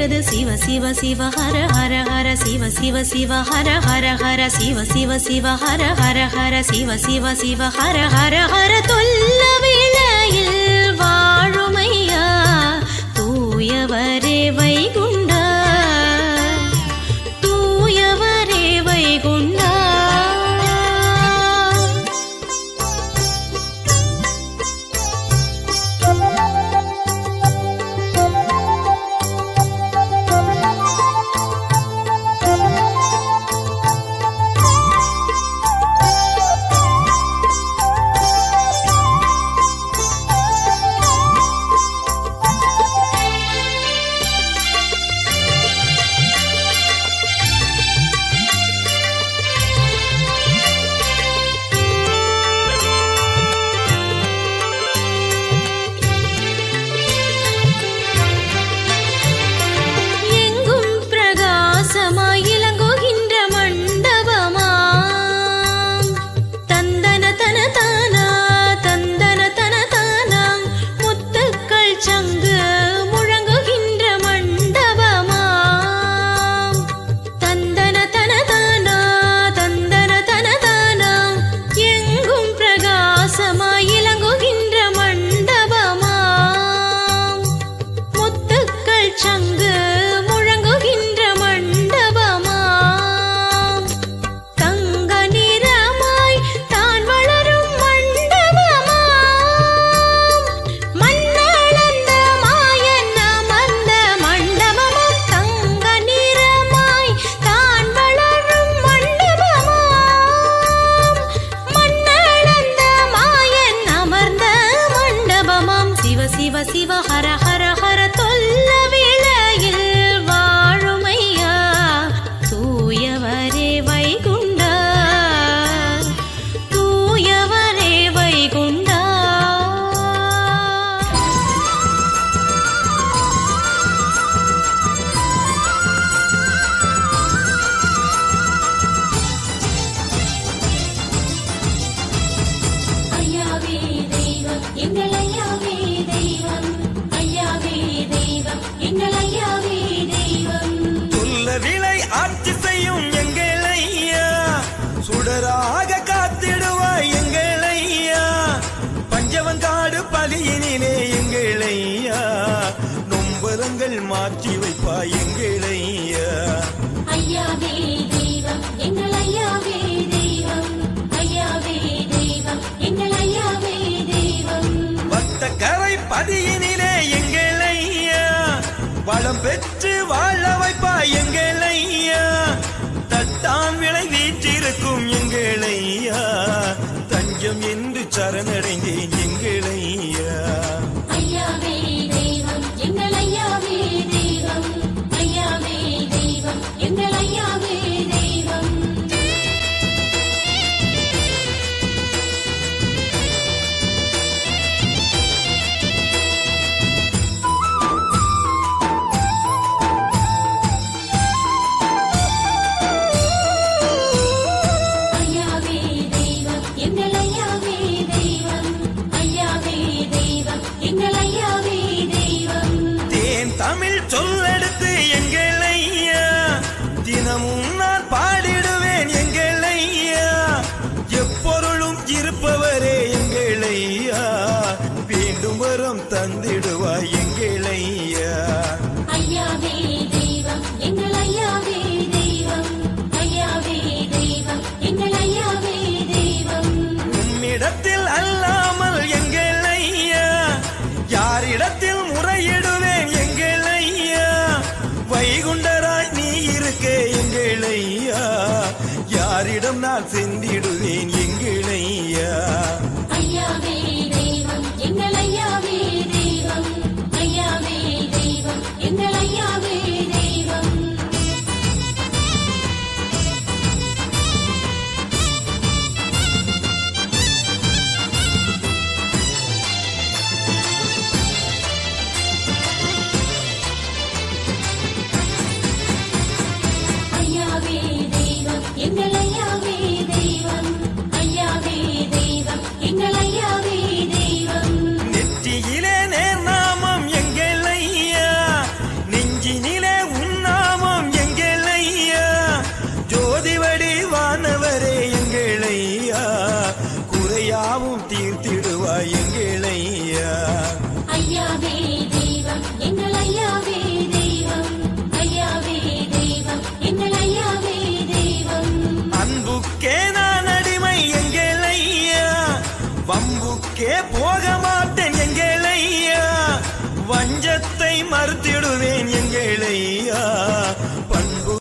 கேட்கிறது சிவ சிவ சிவ ஹர ஹர ஹர சிவ சிவ சிவ ஹர ஹர ஹர சிவ சிவ சிவ ஹர ஹர ஹர சிவ சிவ சிவ ஹர ஹர ஹர தொல்ல விளையில் வாழுமையா தூயவரே வைகுண்டா தூயவரே வைகுண்டா சுடராக காத்திடுவாய் எங்களையா பஞ்சவங்காடு பலியினிலே எங்களையா நொம்பலங்கள் மாற்றி வைப்பாய் எங்களையா ஐயாவே தெய்வம் எங்கள் ஐயாவே தெய்வம் ஐயாவே தெய்வம் எங்கள் ஐயாவே தெய்வம் வத்த கரை பதியினிலே எங்களையா வளம் பெற்று வாழ வைப்பாய் எங்களையா தட்டான் விளை வீற்றிருக்கும் எங்களையா தஞ்சம் என்று சரணடைந்தேன் எங்களையா ஐயாவே தெய்வம் எங்கள் ஐயாவே தெய்வம் ஐயாவே தெய்வம் எங்கள் ஐயாவே தெய்வம் சொல்லெடுத்து எங்களையா தினமும் நான் பாடிடுவேன் எங்களையா எப்பொருளும் இருப்பவரே எங்களையா வேண்டும் வரம் தந்திடுவாய் எங்களையா ஐயாவே தெய்வம் எங்கள் ஐயாவே தெய்வம் ஐயாவே தெய்வம் எங்கள் ஐயாவே தெய்வம் உன்னிடத்தில் அல்லாமல் எங்களையா யாரிடத்தில் முறையிடுவேன் எங்களையா வம்புக்கே போக மாட்டேன் எங்கள் ஐயா, வஞ்சத்தை மறுத்திடுவேன் எங்கள் ஐயா.